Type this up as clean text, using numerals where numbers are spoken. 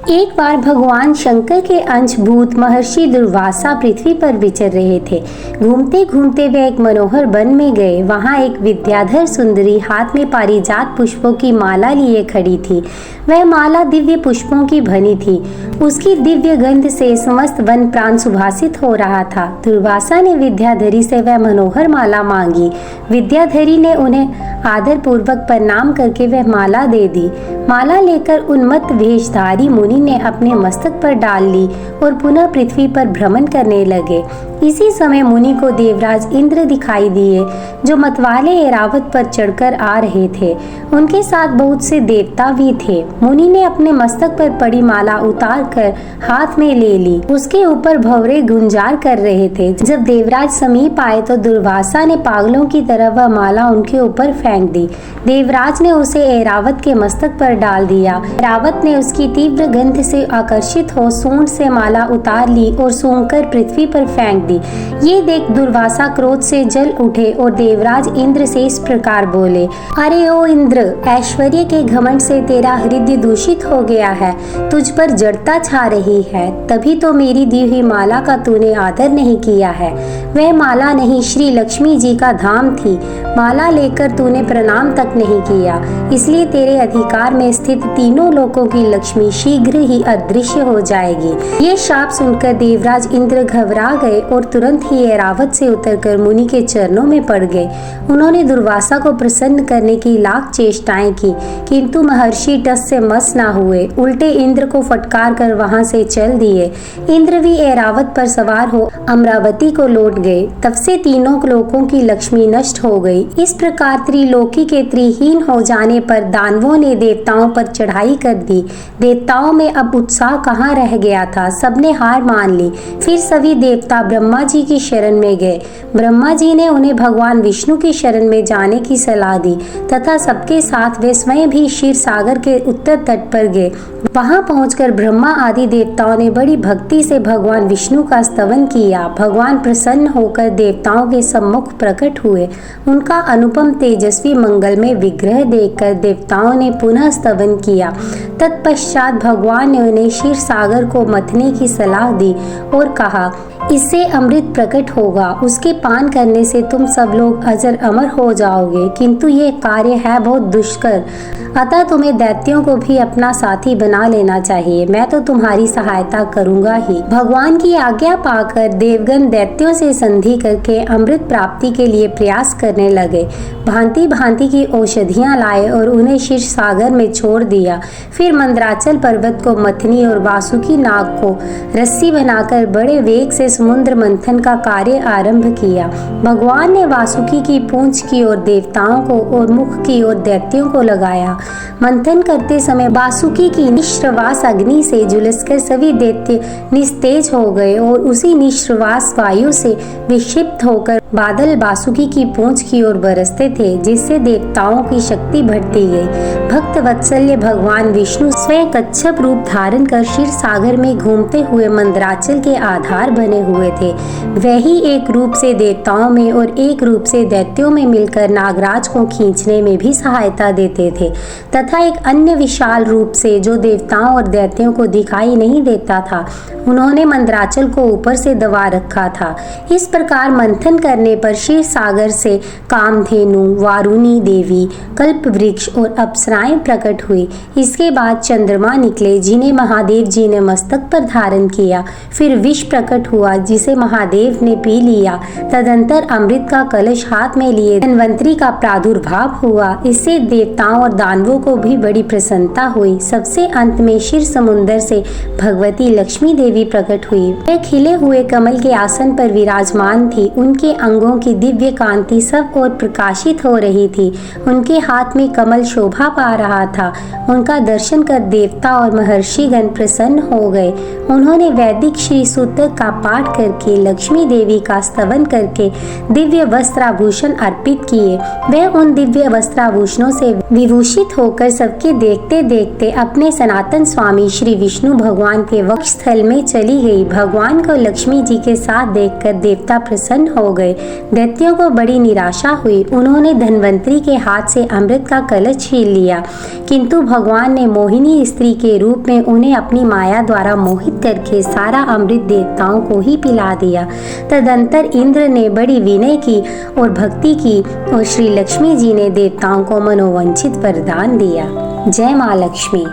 एक बार भगवान शंकर के अंशभूत महर्षि दुर्वासा पृथ्वी पर विचर रहे थे। घूमते घूमते वे एक मनोहर वन में गए। वहां एक विद्याधर सुंदरी हाथ में पारिजात पुष्पों की माला लिए खड़ी थी। वह माला दिव्य पुष्पों की बनी थी। उसकी दिव्य गंध से समस्त वन प्राण सुभाषित हो रहा था। दुर्वासा ने विद्याधरी से वह मनोहर माला मांगी। विद्याधरी ने उन्हें आदर पूर्वक प्रणाम करके वह माला दे दी। माला लेकर उन्मत्त वेशधारी मुनि ने अपने मस्तक पर डाल ली और पुनः पृथ्वी पर भ्रमण करने लगे। इसी समय मुनि को देवराज इंद्र दिखाई दिए, जो मतवाले ऐरावत पर चढ़कर आ रहे थे। उनके साथ बहुत से देवता भी थे। मुनि ने अपने मस्तक पर पड़ी माला उतार कर हाथ में ले ली। उसके ऊपर भंवरे गुंजार कर रहे थे। जब देवराज समीप आए तो दुर्वासा ने पागलों की तरह वह माला उनके ऊपर फेंक दी। देवराज ने उसे ऐरावत के मस्तक पर डाल दिया। ऐरावत ने उसकी तीव्र गंध से आकर्षित हो सूंड से माला उतार ली और सूंघकर पृथ्वी पर फेंक दी। ये देख दुर्वासा क्रोध से जल उठे और देवराज इंद्र से इस प्रकार बोले, अरे ओ इंद्र, ऐश्वर्य के घमंड से तेरा हृदय दूषित हो गया है। तुझ पर जड़ता छा रही है, तभी तो मेरी दी हुई माला का तूने आदर नहीं किया है। वह माला नहीं, श्री लक्ष्मी जी का धाम थी। माला लेकर तूने प्रणाम तक नहीं किया, इसलिए तेरे अधिकार में स्थित तीनों लोकों की लक्ष्मी शीघ्र ही अदृश्य हो जाएगी। ये शाप सुनकर देवराज इंद्र घबरा गए और तुरंत ही ऐरावत से उतरकर मुनि के चरणों में पड़ गए। उन्होंने दुर्वासा को प्रसन्न करने की लाख चेष्टाएं की, किंतु महर्षि टस से मस ना हुए। उल्टे इंद्र को फटकार कर वहां से चल दिए। इंद्र भी ऐरावत पर सवार हो अमरावती को लौट गए। तब से तीनों लोकों की लक्ष्मी नष्ट हो गई। इस प्रकार त्रिलोकी के त्रिहीन हो जाने पर दानवों ने देवताओं पर चढ़ाई कर दी। देवताओं में अब उत्साह कहाँ रह गया था, सबने हार मान ली। फिर सभी देवता ब्रह्मा जी की शरण में गए। ब्रह्मा जी ने उन्हें भगवान विष्णु की शरण में जाने की सलाह दी तथा सबके साथ वे स्वयं भी क्षीर सागर के उत्तर तट पर गए। वहां पहुंचकर ब्रह्मा आदि देवताओं ने बड़ी भक्ति से भगवान विष्णु का स्तवन किया। भगवान प्रसन्न होकर देवताओं के सम्मुख प्रकट हुए। उनका अनुपम तेजस्वी मंगलमय विग्रह देखकर देवताओं ने पुनः स्तवन किया। तत्पश्चात भगवान ने उन्हें क्षीर सागर को मथने की सलाह दी और कहा, इससे अमृत प्रकट होगा। उसके पान करने से तुम सब लोग अजर अमर हो जाओगे, किंतु ये कार्य है बहुत दुष्कर, अतः तुम्हें दैत्यों को भी अपना साथी बना लेना चाहिए। मैं तो तुम्हारी सहायता करूंगा ही। भगवान की आज्ञा पाकर देवगण दैत्यों से संधि करके अमृत प्राप्ति के लिए प्रयास करने लगे। भांति भांति की औषधियां लाए और उन्हें क्षीर सागर में छोड़ दिया। फिर मंदराचल पर्वत को मथनी और वासुकी नाग को रस्सी बनाकर बड़े वेग से समुद्र मंथन का कार्य आरंभ किया। भगवान ने वासुकी की पूंछ की ओर देवताओं को और मुख की ओर दैत्यों को लगाया। मंथन करते समय वासुकी की निश्वास अग्नि से झुलसकर सभी दैत्य निस्तेज हो गए और उसी निश्वास वायु से विक्षिप्त होकर बादल वासुकी की पूंछ की ओर बरसते थे, जिससे देवताओं की शक्ति बढ़ती गई। भक्त वत्सल्य भगवान विष्णु स्वयं कच्छप रूप धारण कर क्षीर सागर में घूमते हुए मंदराचल के आधार बने हुए थे। वही एक रूप से देवताओं में और एक रूप से दैत्यों में मिलकर नागराज को खींचने में भी सहायता देते थे, तथा एक अन्य विशाल रूप से जो देवताओं और दैत्यों को दिखाई नहीं देता था। उन्होंने मंदराचल को ऊपर से दबा रखा था। इस प्रकार मंथन करने पर क्षीर सागर से कामधेनु, वारुणी देवी, कल्प वृक्ष और अप्सराएं प्रकट हुई। इसके बाद चंद्रमा निकले, जिन्हें महादेव जी ने मस्तक पर धारण किया। फिर विष प्रकट हुआ, जिसे महादेव ने पी लिया। तदंतर अमृत का कलश हाथ में लिए धन्वंतरी का प्रादुर्भाव हुआ। इससे देवताओं और दानवों को भी बड़ी प्रसन्नता हुई। सबसे अंत में क्षीर समुद्र से भगवती लक्ष्मी देवी प्रकट हुई। वे खिले हुए कमल के आसन पर विराजमान थी। उनके अंगों की दिव्य कांति सब ओर प्रकाशित हो रही थी। उनके हाथ में कमल शोभा पा रहा था। उनका दर्शन कर देवता और महर्षिगण प्रसन्न हो गए। उन्होंने वैदिक श्री सूत्र का पाठ करके लक्ष्मी देवी का स्तवन करके दिव्य वस्त्राभूषण अर्पित किए। वह उन दिव्य वस्त्राभूषणों से विभूषित होकर सबके देखते देखते अपने सनातन स्वामी श्री विष्णु भगवान के वक्ष स्थल में चली गई। भगवान को लक्ष्मी जी के साथ देखकर देवता प्रसन्न हो गए। दैत्यों को बड़ी निराशा हुई। उन्होंने धन्वंतरी के हाथ से अमृत का कलश छीन लिया, किंतु भगवान ने मोहिनी स्त्री के रूप में उन्हें अपनी माया द्वारा मोहित करके सारा अमृत देवताओं को ही पिला दिया। तदंतर इंद्र ने बड़ी विनय की और भक्ति की और श्री लक्ष्मी जी ने देवताओं को मनोवांछित वरदान दिया। जय माँ लक्ष्मी।